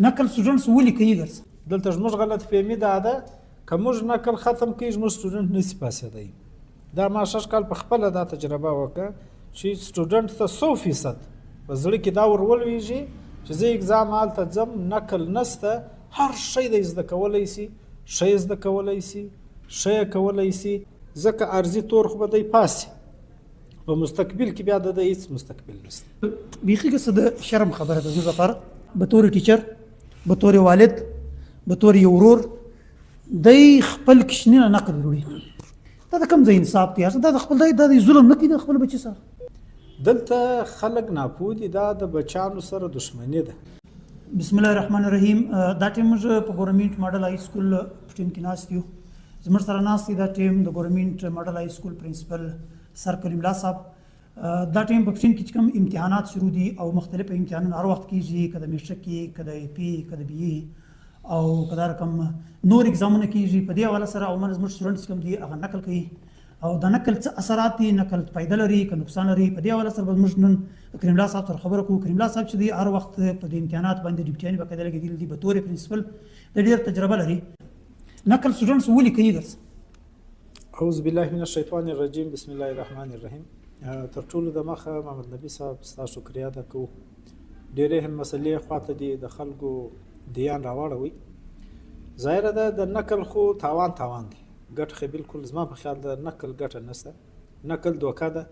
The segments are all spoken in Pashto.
نقل سټوډنټس ولې کوي ګرځ دلته زموږ غلط فهمي دا ده که موږ نقل ختم کړي زموږ سټوډنټ نشي پاسېدی. دا ما 6 کال په خپله دا تجربه وکړه چې سټوډنټ ته 100% په زړه کې دا ورولویږي چې زه اګزام هلته ځم نقل نسته، هر شی دی زده کولی سي، ښه یې زده کولی سي، ښه یې کولی سي، ځکه عرضي طور خو به دی پاسي، په مستقبل کې بیا د ده هېڅ مستقبل نشته. بیخي که څه د شرم خبره ده زموږ لپاره به طور ټیچر، به طور والد، به طور یو ورور دی خپل کوچني نه نقل وړي. دا د کوم ځای انصاف دی؟ دا د خپل دا د ظلم نه کوي د خپل بچي سره. دلته خلک ناپوه دي، دا د بچیانو سره دښمني ده. بسم الله الرحمن الرحیم. دا ټیم موږ په ګورنمنټ ماډل های سکول ټیم کې ناست یو. زموږ سره ناست دی دا ټیم د ګورنمنټ ماډل های سکول پرنسپل سر کلیم الله صاحب. دا ټیم په ټیم کې کوم امتحانات شروع دي او مختلف امتحانونه هر وخت کېږي، که د میټرک کې، که د ای پی، که د بی ای او که دا رقم نور اګزامونه کېږي. په دې حواله سره عموماً زموږ سټوډنټس کوم دي هغه نقل کوي او د نقل څه اثرات دي، نقل فایده لري که نقصان لري. په دې حواله سره به موږ نن کریم الله صاحب سره خبره کوو. کریم الله صاحب چې دی هر وخت په دې امتحانات باندې ډیوټیانې باقاعده لګېدلي دي، به طور پرنسپل د ډېر تجربه لري. نقل سټوډنټس ولې کوي ګرځ؟ اعوذ بالله من الشیطان الرجیم، بسم الله الرحمن الرحیم. تر ټولو د مخه محمد نبی صاحب ستا شکریا ده کوو. ډېرې هم مسلې خواته دي د خلکو دیان راواړوئ. ظاهره ده د نقل خو تاوان دی، ګټه خو بالکل زما په خیال د نقل ګټه نشته. نقل دوکه ده،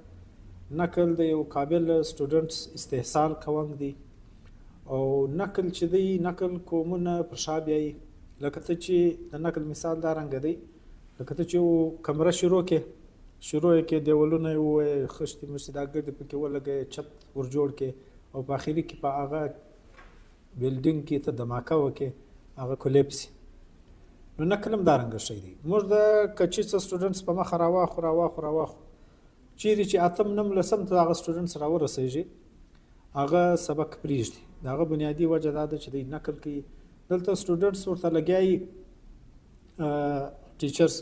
نقل د یو قابل سټوډنټس استحصال کوونک دی او نقل چې دی نقل قومونه پر شا بیایي. لکه ته چې د نقل مثال دا رنګه دی، لکه ته چې یو کمره شروع یې کې دیوالونه یې ووایې، خښتې مشتې دا ګردې پکې ولګوې، چت ورجوړ کې او په اخري کې په هغه بلډینګ کې ته دماکه وکړې، هغه کولیپسي. نو نقل هم دا رنګه شی دی. موږ د کچې څه سټوډنټس په مخه راواخو چیرې چې اتم نم لسم ته هغه سټوډنټس راورسېږي هغه سبق پرېږدي. د هغه بنیادي وجه دا ده چې دوی نقل کوي. دلته سټوډنټس ورته لګیایي ټیچرس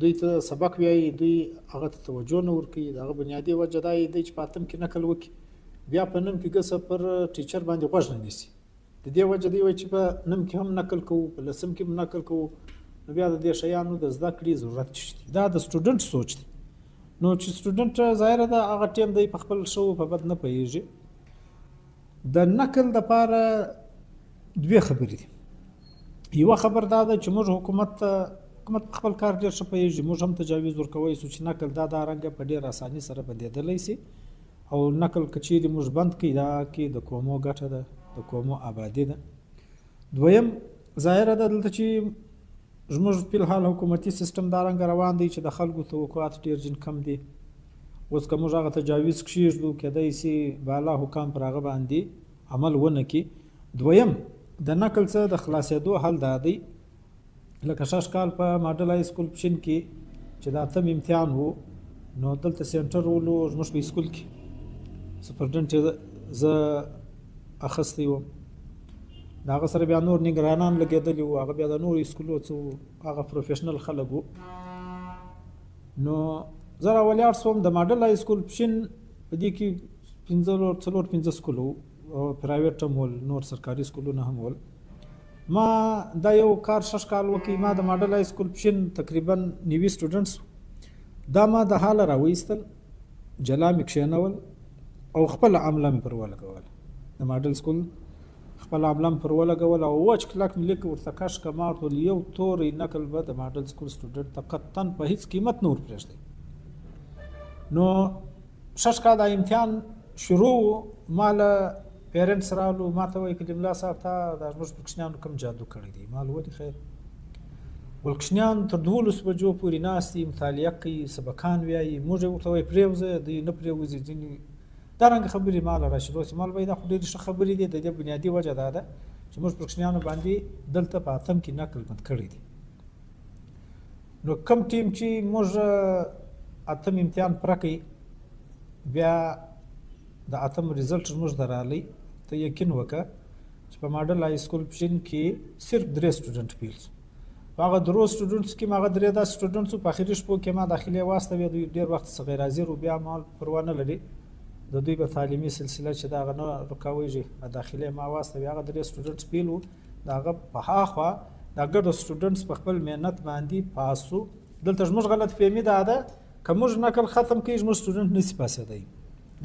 دوی ته سبق وایي، دوی هغه ته توجه نه ورکوي. د هغه بنیادي وجه دا دی چې په اتم کې نقل وکړي، بیا په نم کې ګسه پر ټیچر باندې غوږ نه نیسي. د دې وجه دی وایي چې په نم کې هم نقل کوو، په لسم کې هم نقل کوو، نو بیا د دې شیانو د زده کړې ضرورت نشته. دا د سټوډنټ سوچ دی. نو چې سټوډنټ ظاهره ده هغه ټیم دی په خپل ښو په بد نه پوهېږي. د نقل دپاره دوې خبرې دي. یوه خبر دا ده چې موږ حکومت په خپل کار ډېر ښه پوهېږي، موږ هم تجاویز ورکوی سو چې نقل دا رنګه په ډېر اساني سره بندېدلی سي او نقل که چیرې موږ بند کړي دا کې د قومو ګټه ده، د قومو آبادي ده. دویم ظاهره ده دلته چې زموږ فلحال حکومتي سیستم دا رنګه روان دی چې د خلکو توقعات ډېر جن کم دي. اوس که موږ هغه تجاویز کښېږدو کیدای سي بالا حکام پر هغه باندې عمل ونه کړي. دویم د نقل څخه د خلاصېدو حل دا دی لکه 6 کال په ماډل های سکول پشین کې چې د اتم امتحان وو، نو دلته سینټر ولو زموږ په سکول کې سپرډنټ زه اخیستی وم. د هغه سره بیا نور نګرانان لګېدلي وو، هغه بیا د نورو سکولو څه هغه پروفیشنل خلک وو. نو زه راولاړ سوم د ماډل های سکول پشین په دې کې 4-5 سکول وو، پرایویټ هم ول، نور سرکاري سکولونه هم ول. ما دا یو کار 6 کال وکړي. ما د ماډل های سکول پشین تقریبا 90 سټوډنټس دا ما د حاله راویستل، جلا مې کښېنول او خپل عمله مې پر ولګول. د ماډل سکول خپل عمله مې پر ولګول او وچ کلک مې لیک ورته کش که ما ورته یو توری نقل به د ماډل سکول سټوډنټ ته قطعا په هېڅ قیمت نه ور پرېږدئ. نو 6 کال دا امتحان شروع و، ما له پیرنټس راغلو، ما ته وایي کلیم الله صاحب تا دا زموږ په کوچنیانو کوم جادو کړی دی. ما ویل ولې خیر؟ ول کوچنیان تر 12 بجو پورې ناست دي، مطالعه کوي، سبقان وایي، موږ یې ورته وایي پرېوځه، دوی نه پرېوځي. ځینې دا رنګه خبرې ما له راشدوسي ما وایي دا خو ډېرې ښه خبرې دي. د دې بنیادي وجه دا ده چې موږ پر کوچنیانو باندې دلته په اتم کې نقل بند کړی دی. نو کوم ټیم چې موږ اتم امتحان پوره کوي بیا د اتم ریزلټ موږ ته راغلی، ته یقین وکړه چې په ماډل های سکول پشین کې صرف 3 سټوډنټ فیل شو. په هغه 3 سټوډنټس کې هغه 3 داسې سټوډنټس په اخري شپو کې ما داخلي واستوي، دوی ډېر وخت څخه غیر حاضر و، بیا ما پروا نه لري د دوی په تعلیمي سلسله چې د هغه نه رکاویږي داخلي ما واستوي هغه درې سټوډنټس فیل وو د هغه په هاخوا دا ګډ سټوډنټس په خپل مهنت باندې پاس وو. دلته زموږ غلط فهمي دا ده که موږ نقل ختم کړي زموږ سټوډنټ نشي پاسېدی.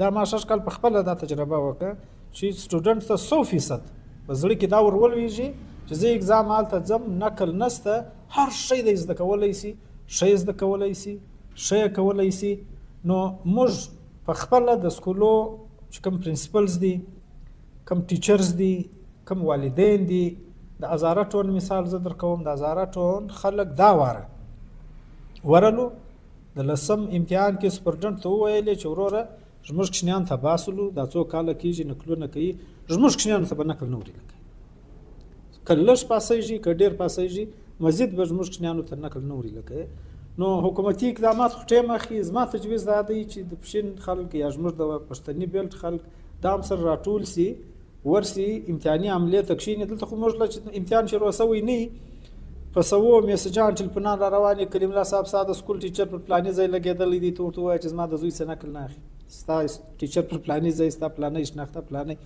دا ما شش کال په خپله دا تجربه وکړه چې سټوډنټ ته 100% په زړه کې دا ور ولویږي چې زه اګزام هلته ځم نقل نسته هر شی دی زده کولی سي ښه یې زده کولی سي ښه یې کولی سي. نو موږ په خپله د سکولو چې کوم پرنسپلز دي کوم ټیچرز دي کوم والدین دي د هزاره ټون مثال زه در کوم د هزاره ټون خلک دا واره ورلو د لسم امتحان کې سپرډنټ ته وویلې چې وروره زموږ کوچنیان ته باسلو دا څو کاله کېږي نقلونه کوي زموږ کوچنیانو ته به نقل نه وري لکوي که لږ پاسیږي که ډېر پاسیږي مزید به زموږ کوچنیانو ته نقل نه وري لکوي. نو حکومتي اقدامات خو ټیم اخلي. زما تجویز دا دی چې د پښین خلک یا زموږ د پښتني بیلټ خلک دا هم سره راټول سي ورسي امتحاني عملیې ته کښېني. دلته خو موږ چې امتحان شروع سوی نه په سوو میسجان ټلفونان را روان دي کریم الله صاحب ستا د سکول ټیچر پر پلاني ځای لګېدلی دی ته ورته ووایه چې زما د زوی څه نقل نه اخلي ستا ټیچر پر پلاني ځای ستا پلانی شناخته پلانی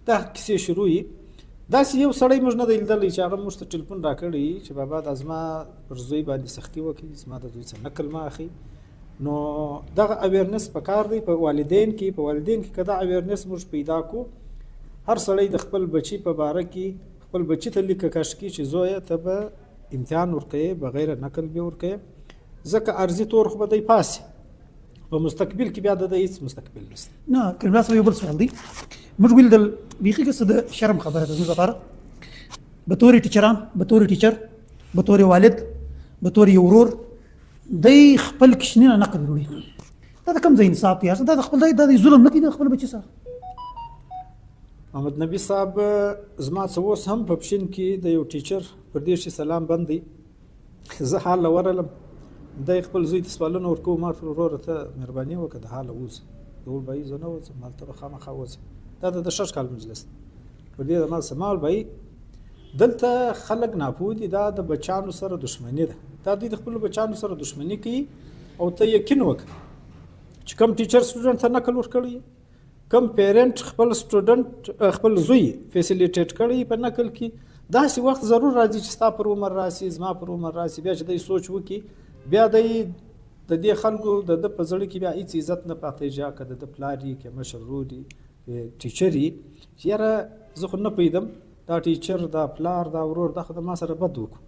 دا کیسې شروع وي. داسې یو سړی موږ نه دی لیدلی چې هغه موږ ته ټلفون راکړی چې بابا دا زما پر زوی باندې سختي وکړي زما د زوی څه نقل مه اخلي. نو دغه اویرنس پکار دی په والدین کې که دا اویرنس موږ پیدا کړو هر سړی د خپل بچي په باره کې خپل بچي ته لیکه کش کړي چې زویه ته به امتحان ورکوي بغیر نقل به ورکوي ځکه ارزي تور خو به دی پاسي په مستقبل کې بیا د هیڅ مستقبل نشته. نه کریم الله صاحب یو بل سوال دی موږ ویل د بیخي که څه د شرم خبره ده زموږ لپاره به طور ټیچران به طور ټیچر به طور والد به طور یو ورور دی خپل کوچني نه نقل وروړي دا د کوم ځای انصاف دی دا د خپل دا د ظلم نه کوي د خپل بچي سره. محمد نبی صاحب زما څه اوس هم په پښین کې د یو ټیچر پر دې شي سلام بند دی زه حاله ورلم دی خپل زوی ته سوالونه ورکوم ما ورته وروره ته مهرباني وکړه د حاله ووځه د ویل به زه نه وځم هلته به خامخا وځم دا د 6 کال مجلس پر دې ما سمال به دلته خلک ناپوه دي دا د بچانو سره دښمني ده دا دوی د خپلو بچانو سره دښمني کوي او ته یقین وکړه چې کوم ټیچر سټوډنټ ته نقل ورکړی کم پیرنټ خپل سټوډنټ خپل زوی فیسیلیټیټ کړي په نقل کې داسې وخت ضرور راځي چې ستا پر عمر راسي زما پر عمر راسي بیا چې دی سوچ وکړي بیا دی د دې خلکو د ده په زړه کې بیا هېڅ عزت نه پاتېږي که د ده پلار وي که مشر ورور وي ټیچر وي چې یاره زه خو نه پوهېدم دا ټیچر دا پلار دا ورور دا خو د ما سره بد وکړو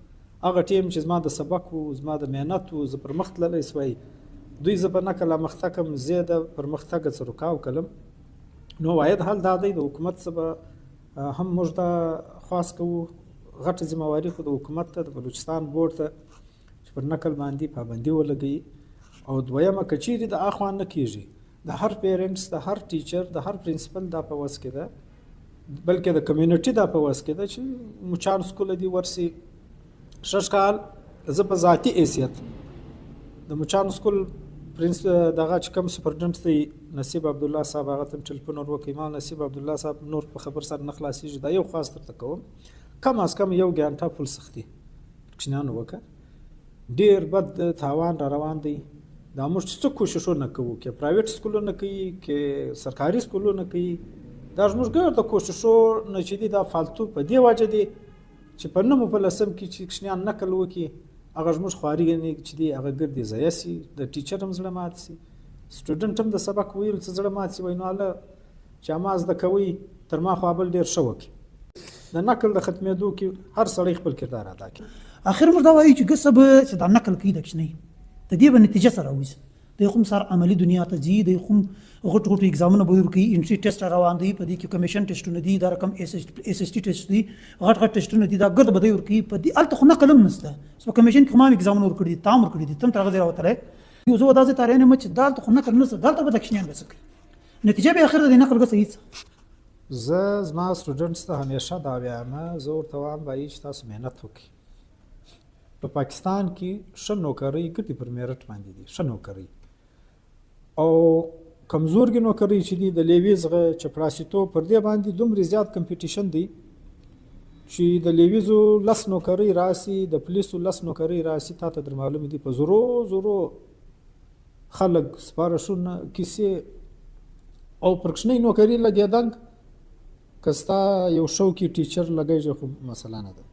هغه ټیم چې زما د سبق و زما د محنت و زه پر مخ تللی سوی دوی زه په نقل امخته کړم زه یې د پرمختګ څه رکاو کړم. نو واحد حل دا دی د حکومت څخه به هم موږ دا خواست کوو غټه ذمهواري خو د حکومت ته د بلوچستان بورډ ته چې پر نقل باندې پابندي ولګوي او دویمه که چیرې د اخوا نه کېږي د هر پیرنټس د هر ټیچر د هر پرنسپل دا په وس کې ده بلکې د کمیونټي دا په وس کې ده چې مچان سکول دي ورسي 6 کال زه په ذاتي حیثیت د مچان سکول پرنس دغه چې کوم سپرډنټ دی نصیب عبدالله صاحب هغه ته ټلیفون ور وکړ ما نصیب عبدالله صاحب نور په خبر سره نه خلاصېږي دا یو خاص درته کوم کم از کم یو ګانټه فل سختي کوچنیانو وکړه ډېر بد تاوان را روان دی دا موږ څه کوششونه کوو که پرایویټ سکولونه کوي که سرکاري سکولونه کوي دا زموږ ګډ د کوششونو چې دي دا فالتو په دې وجه دی چې په نومو په لسم کې چې کوچنیان نقل وکړي هغه زموږ خواري چې دی هغه ګردې ضایع سي د ټیچر هم زړه مات سي سټوډنټ هم د سبق ویلو څه زړه مات سي وایي نو هله چې ما زده کوئ تر ما خو بل ډېر ښه وکړي د نقل د ختمېدو کې هر سړی خپل کردار ادا کړي. اخر موږ دا وایو چې که څه به چې دا نقل کوي د کوچنی د دې به نتیجه سره راوځي دی خو سر عملی دنیا ته ځي دی خو غټ غټ ایگزامونه به ورکوي انټري ټیسټ روان دی په دې کې کمیشن ټیسټونه دي دا رقم اس اس ټي ټیسټ دي غټ غټ ټیسټونه دي دا ګرد به دی ورکوي په دې الته خو نقل هم نشته سو کمیشن کې هم ایگزامونه ورکړي دي تام ورکړي دي تم تر غزه راوتره یو زه ودازه تارې نه مچ دالته خو نقل نشته دالته به دښنیان وسکي نتیجه به اخر د نقل غسه هیڅ زه زما سټوډنټس ته همیشه دا وایم زه ورته وایم وایي چې تاسو محنت وکړئ په پاکستان کې ښه نوکرۍ ګټې پر میرټ باندې دي ښه نوکرۍ او کمزورګي نوکرۍ چې دي د لیوي څخه چپړاسیتوب پر دې باندې دومره زیات کمپټیشن دی چې د لیویزو 10 نوکرۍ راسي د پولیسو 10 نوکرۍ راسي تا ته در معلوم دي په زورو زورو خلک سپارښتونه کیسې او پر کوچنۍ نوکري لګېدنګ که ستا یو شوقي ټیچر لګیږي خو مسله نه ده.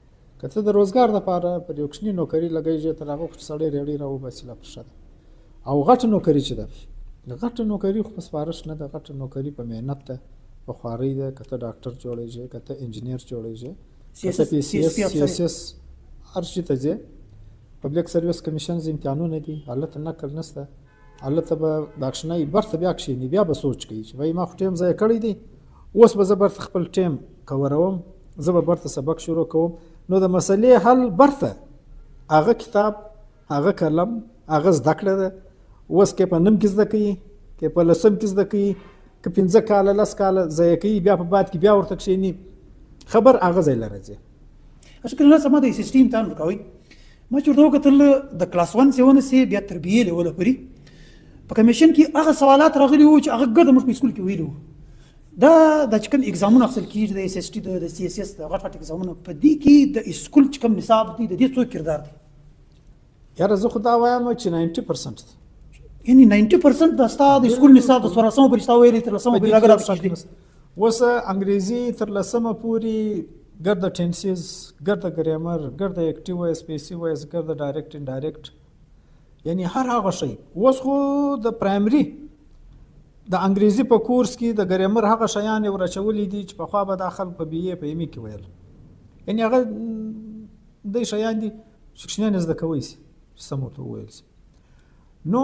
که ته د روزګار دپاره پر یو کوچني نوکري لګیږي تر هغه خو چې سړی ریړۍ راوباسي لا پر ښه ده. او غټه نوکري چې ده، غټه نوکري خو په سپارښت نه ده، غټه نوکري په محنت ده، په خوارۍ ده. که ته ډاکټر جوړیږي، که ته انجینیر جوړیږي، که ته PCS هر شي ته ځې. پبلیک سرویس کمیشنز امتحانونه دي، هلته نقل نشته، هلته به د اکشنۍ برته بیا کښېني، بیا به سوچ کوي چې وایي ما خو ټیم ضایع کړی دی، اوس به زه برته خپل ټیم کوروم، زه به برته سبق شروع کوم. نو د مسلې حل برته هغه کتاب، هغه قلم، هغه زده کړه ده. اوس که په نم کې زده کوي، که په لسم کې زده کوي، که 15 کاله 10 کاله ضایع کوي، بیا په بعد کې بیا ورته کښېني، خبر هغه ځای له راځي. اشکال سما د SST امتحان ورکوئ. ما چې ورته وکتل د کلاس 1 څخه ونیسي بیا تر BA لیوله پورې په کمیشن کې هغه سوالات راغلي وو چې هغه ګرده موږ په سکول کې ویلي وو. دا چې کوم اګزامونه اخیستل کېږي د SST د CSS د غټ اګزامونه، په دې کې د سکول چې کوم نصاب دی د دې څو کردار دی؟ یاره زه خو دا وایم چې 90% دی. یعنی 90% د ستا د سکول نصاب د 14مه پورې ستا ویلي تر 10مه پورې هغه راپکې. اوس انګریزي تر 10مه پورې ګرده ټینسز، ګرده ګرامر، ګرده اکټیو وایس، پیسیو وایس، ګرده ډایرکټ انډایرکټ، یعنی هر هغه شی. اوس خو د پرایمري د انګریزي په کورس کې د ګرامر هغه شیان یې ورچولي دي چې پخوا به دا خلک په BA په ME کې ویل، یعنی هغه دی شیان دي چې کوچنیان زده کوی سي چې سم ورته وویل سي. نو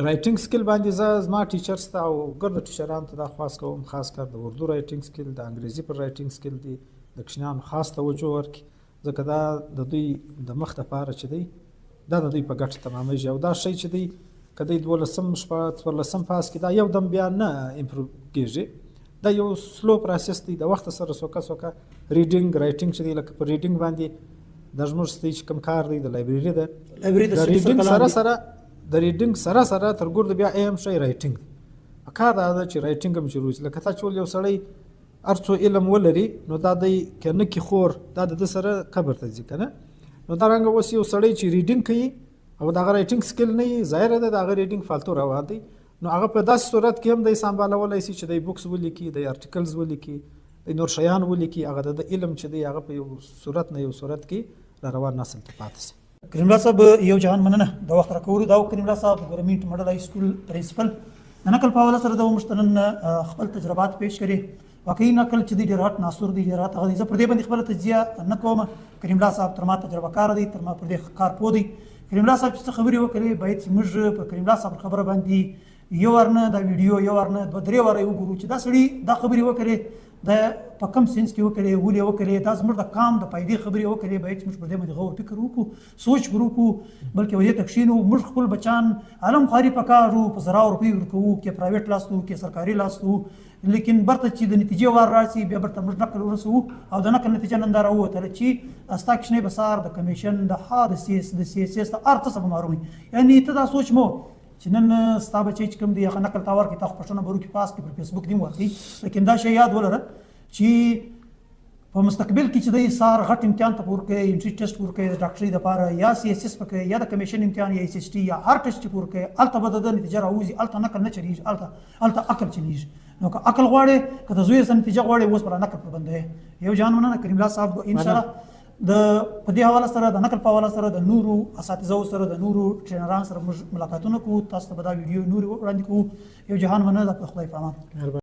رایټینګ سکل باندې زه زما ټیچرس ته او ګرده ټیچرانو ته دا خواست کوم، خاص کر د اردو رایټینګ سکل، د انګریزي پر رایټینګ سکل دی د کوچنیانو خاص توجه ورکړي، ځکه دا د دوی د مخ دپاره چې دی دا د دوی په ګټه تمامیږي. او دا شی چې دی که دی 12 شپه 14 پاس کې دا یو دم بیا نه امپروو کېږي، دا یو سلو پروسس دی، د وخت سره سوکه سوکه. ریډینګ رایټینګ چې دی لکه په ریډینګ باندې د زموږ چې کوم کار دی د لایبریری ده، د ریډینګ سره سره د ریډینګ سره سره تر ګورده بیا اهم شی رایټینګ کار دا ده چې رایټینګ هم شروع شي. لکه تا چې یو سړی هر څو علم ولري نو دا دی که نه کې خور دا د ده سره قبر ته ځي که نه. نو دارنګه اوس یو سړی چې ریډینګ کوي او د هغه رایټینګ سکل نه وي، ظاهره ده د هغه ریډینګ فالتو روان دی، نو هغه په داسې صورت کې هم دی سمبالولی شي چې دی بکس ولیکي، دی ارټیکلز ولیکي، دی نور شیان ولیکي، هغه د علم چې دی هغه په یو صورت نه یو صورت کې را روان نسل ته پاتې شي. کریم الله صاحب یو جهان مننه د وخت راکولو. دا کریم الله صاحب ګورنمنټ ماډل های سکول پرنسپل د نقل په حواله سره د مشتنن خپل تجربات پیش کړي. واقعي نقل چې دی ډېر غټ ناسور دی، ډېر غټ هغه دی. زه پر دې باندې خپله تجزیه نه کوم. کریم الله صاحب تر ما تجربه کار دی، تر ما پر دې کار پوه دی. کریم الله صاحب چې څه خبرې وکړې باید چې موږ په کریم الله صاحب خبره باندې یو ور نه دا ویډیو یو ور نه 2-3 واره وګورو چې دا سړي دا خبرې وکړې د په کم سینس کې وکړې، ولې وکړې، دا زموږ د کام د فایدې خبرې وکړې. باید چې موږ پر دې باندې غور فکر وکړو، سوچ وکړو، بلکې ودې ته کښېنو. موږ خپل بچان عالم خواري پکار وو، په 1000 روپۍ ورکوو، کې پرایویټ لاس وو، کې سرکاري لاس وو، لیکن برته چې د نتیجې وار راشي بیا برته موږ نقل ورسوو او د نقل نتیجه نن دا راووتله چې ستا کوچنی بسار د کمیشن د د CSS د هر څه څه به معلوموي. یعنې ته دا سوچ مو چې نن ستا بچی چې کوم دی هغه نقل تا ورکړي، تا خو پښتو نمبرو کې پاس کړي، پر فیسبوک دې هم ورکړي، لیکن دا شی یاد ولره چې په مستقبل کې چې دی سار غټ امتحان ته پور کوي، انټري ټیسټ پور کوي د ډاکټرۍ دپاره، یا CSS پکې یا د کمیشن امتحان یا SST یا هر ټیسټ چې پور کوي، هلته به د نتیجه راوځي، هلته نقل نه چلیږي، هلته عقل چلیږي. نو که عقل غواړې، که د زوی سره نتیجه غواړې، اوس به نقل پر بندوې. یو جان مننه کریم الله صاحب انشاءالله د په دې حواله سره د نقل په حواله سره د نورو اساتذو سره د نورو ټرینرانو سره موږ ملاقاتونه کوو. تاسو ته به دا ویډیو نور وړاندې کوو. یو جهان مننه د خدای په امان.